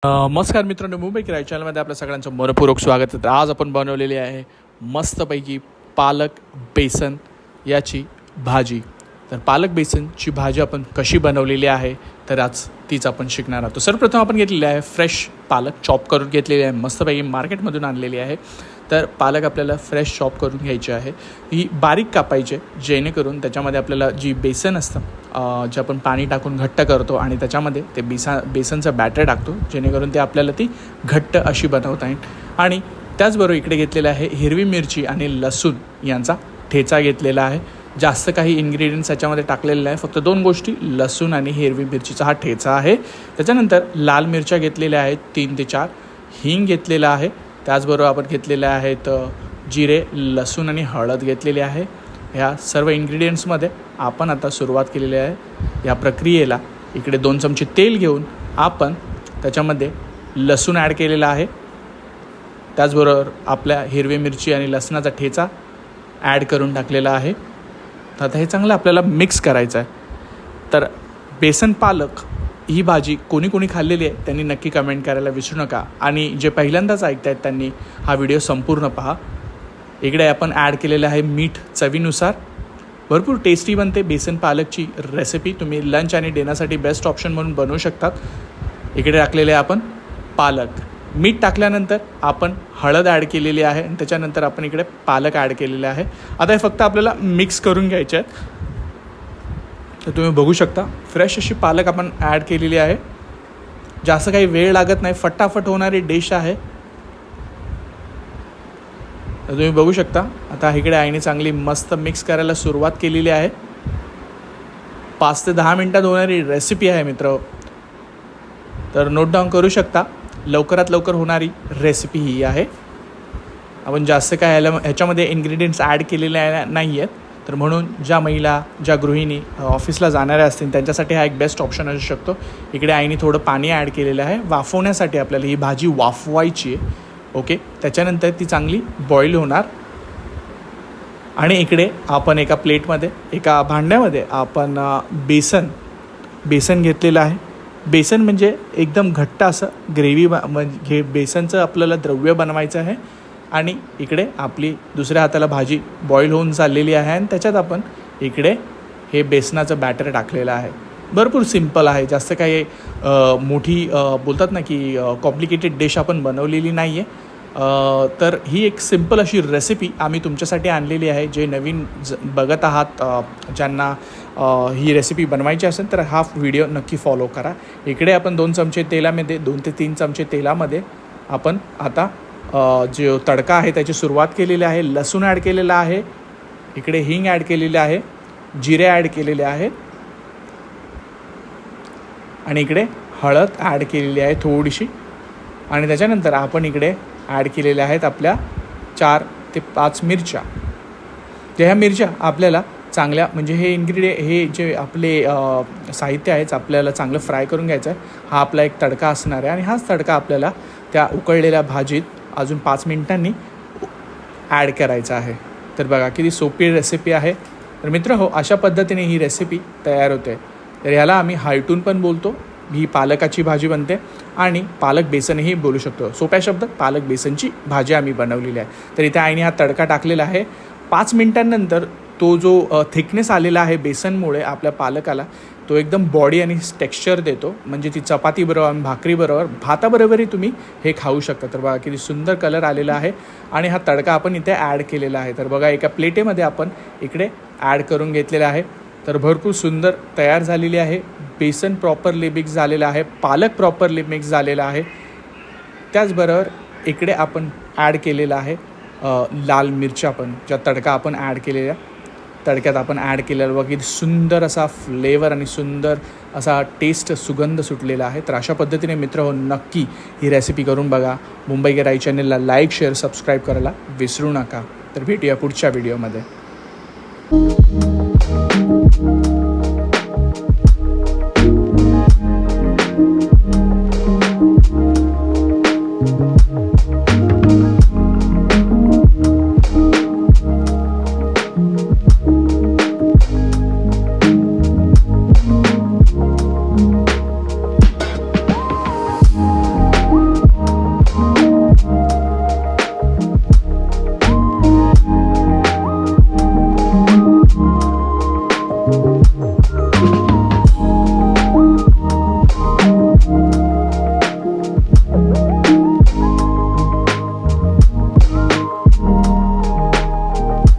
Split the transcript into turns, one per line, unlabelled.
नमस्कार मित्रांनो, मुंबई किराय चॅनलमध्ये आपल्या सगळ्यांचं मनपूर्वक स्वागत आहे. तर आज आपण बनवलेली आहे मस्तपैकी पालक बेसन याची भाजी. तर पालक बेसनची भाजी आपण कशी बनवलेली आहे तर आज तीच आपण शिकणार आहोत. सर्वप्रथम आपण घेतलेली आहे फ्रेश पालक, चॉप करून घेतलेली आहे, मस्तपैकी मार्केटमधून आणलेली आहे. तर पालक आपल्याला फ्रेश चॉप करून घ्यायची आहे, ही बारीक कापायची जेणेकरून त्याच्यामध्ये आपल्याला जी बेसन असतं जे आपण पाणी टाकून घट्ट करतो आणि त्याच्यामध्ये ते बेसनचं बॅटर टाकतो जेणेकरून ते आपल्याला ती घट्ट अशी बनवता येईल. आणि त्याचबरोबर इकडे घेतलेलं आहे हिरवी मिरची आणि लसूण यांचा ठेचा घेतलेला आहे. जास्त काही इन्ग्रेडियंट्स याच्यामध्ये टाकलेले आहे, फक्त 2 गोष्टी, लसूण आणि हिरवी मिरचीचा हा ठेचा आहे. त्याच्यानंतर लाल मिरच्या घेतलेल्या आहेत 3 ते 4, हिंग घेतलेला आहे. त्याचबरोबर आपण घेतलेल्या आहेत जिरे, लसूण आणि हळद घेतलेली आहे. ह्या सर्व इन्ग्रेडियंट्समध्ये आपण आता सुरुवात केलेली आहे या प्रक्रियेला. इकडे 2 चमचे तेल घेऊन आपण त्याच्यामध्ये लसूण ॲड केलेला आहे. त्याचबरोबर आपल्या हिरवी मिरची आणि लसणाचा ठेचा ॲड करून टाकलेला आहे. तर आता हे चांगलं आपल्याला मिक्स करायचं आहे. तर बेसन पालक ही भाजी कोणी खाल्लेली आहे त्यांनी नक्की कमेंट करायला विसरू नका. आणि जे पहिल्यांदाच ऐकत आहेत त्यांनी हा व्हिडिओ संपूर्ण पहा. इकडे आपण ॲड केलेलं आहे मीठ चवीनुसार. भरपूर टेस्टी बनते बेसन पालकची रेसिपी. तुम्ही लंच आणि डिनरसाठी बेस्ट ऑप्शन म्हणून बनवू शकतात. इकडे टाकलेले आपण पालक, मीठ टाकल्यानंतर आपण हळद ॲड केलेली आहे आणि त्याच्यानंतर आपण इकडे पालक ॲड केलेले आहे. आता हे फक्त आपल्याला मिक्स करून घ्यायचे आहेत. तर तुम्ही बघू शकता फ्रेश अशी पालक आपण ॲड केलेली आहे. जास्त काही वेळ लागत नाही, फटाफट होणारी डिश आहे. तर तुम्ही बघू शकता आता इकडे आईने चांगली मस्त मिक्स करायला सुरुवात केलेली आहे. 5 ते 10 मिनटात होणारी रेसिपी आहे मित्र. तर नोट डाऊन करू शकता. लवकरात लवकर होणारी रेसिपी ही आहे. आपण जास्त काय ह्याच्यामध्ये इन्ग्रेडियंट्स ॲड केलेले नाही आहेत. तर म्हणून ज्या महिला, ज्या गृहिणी ऑफिसला जाणाऱ्या असतील त्यांच्यासाठी हा एक बेस्ट ऑप्शन असू शकतो. इकडे आईने थोडं पाणी ॲड केलेलं आहे वाफवण्यासाठी. आपल्याला ही भाजी वाफवायची आहे. ओके, त्याच्यानंतर ती चांगली बॉईल होणार. आणि इकडे आपण एका प्लेटमध्ये, एका भांड्यामध्ये आपण बेसन घेतलेलं आहे. बेसन म्हणजे एकदम घट्ट असं ग्रेव्ही म्हणजे बेसनचं आपल्याला द्रव्य बनवायचं आहे. आणि इकडे आपली दुसऱ्या हाताला भाजी बॉईल होऊन चाललेली आहे आणि त्याच्यात आपण इकडे हे बेसनाचं बॅटर टाकलेलं आहे. भरपूर सिम्पल आहे, जास्त काही मोठी बोलतात ना की कॉम्प्लिकेटेड डिश आपण बनवलेली नाही आहे. तर ही एक सिम्पल अशी रेसिपी आम्ही तुमच्यासाठी आणलेली आहे. जे नवीन बघत आहात, ज्यांना ही रेसिपी बनवायची असेल तर हा व्हिडिओ नक्की फॉलो करा. इकडे आपण 2 चमचे तेलामध्ये, 2 ते 3 चमचे तेलामध्ये आपण आता जो तडका आहे त्याची सुरुवात केलेली आहे. लसूण ॲड केलेला आहे, इकडे हिंग ॲड केलेले आहे, जिरे ॲड केलेले आहेत आणि इकडे हळद ॲड केलेली आहे थोडीशी. आणि त्याच्यानंतर आपण इकडे ॲड केलेल्या आहेत आपल्या 4 ते 5 मिरच्या. तर ह्या मिरच्या आपल्याला चांगल्या म्हणजे हे जे आपले साहित्य आहेच आपल्याला चांगलं फ्राय करून घ्यायचं आहे. हा आपला एक तडका असणार आहे आणि हाच तडका आपल्याला त्या उकळलेल्या भाजीत अजून 5 मिनिटांनी ॲड करायचा आहे. तर बघा किती सोपी रेसिपी आहे. तर मित्र हो, अशा पद्धतीने ही रेसिपी तयार होते. तर ह्याला आम्ही हायटून पण बोलतो. ही पालकाची भाजी बनते आणि पालक बेसनही बोलू शकतो. सोप्या शब्दात पालक बेसनची भाजी आम्ही बनवलेली आहे. तर इथे आईने हा तडका टाकलेला आहे. 5 मिनिटांनंतर तो जो थिकनेस आलेला आहे बेसनमुळे आपल्या पालकाला, तो एकदम बॉडी आणि टेक्स्चर देतो. म्हणजे ती चपातीबरोबर आणि भाकरीबरोबर, भाताबरोबरही तुम्ही हे खाऊ शकता. तर बघा किती सुंदर कलर आलेला आहे आणि हा तडका आपण इथे ॲड केलेला आहे. तर बघा एका प्लेटेमध्ये आपण इकडे ॲड करून घेतलेला आहे. तर भरपूर सुंदर तयार झालेली आहे. बेसन प्रॉपरली मिक्स झालेलं आहे, पालक प्रॉपरली मिक्स झालेला आहे. त्याचबरोबर इकडे आपण ॲड केलेला आहे लाल मिरच्या, पण ज्या तडका आपण ॲड केलेल्या तडक्यात आपण ॲड केलेलं बघा किती सुंदर असा फ्लेवर आणि सुंदर असा टेस्ट, सुगंध सुटलेला आहे. तर अशा पद्धतीने मित्र हो, नक्की ही रेसिपी करून बघा. मुंबई किराय चॅनलला लाईक, शेअर, सबस्क्राईब करायला विसरू नका. तर भेटूया पुढच्या व्हिडिओमध्ये.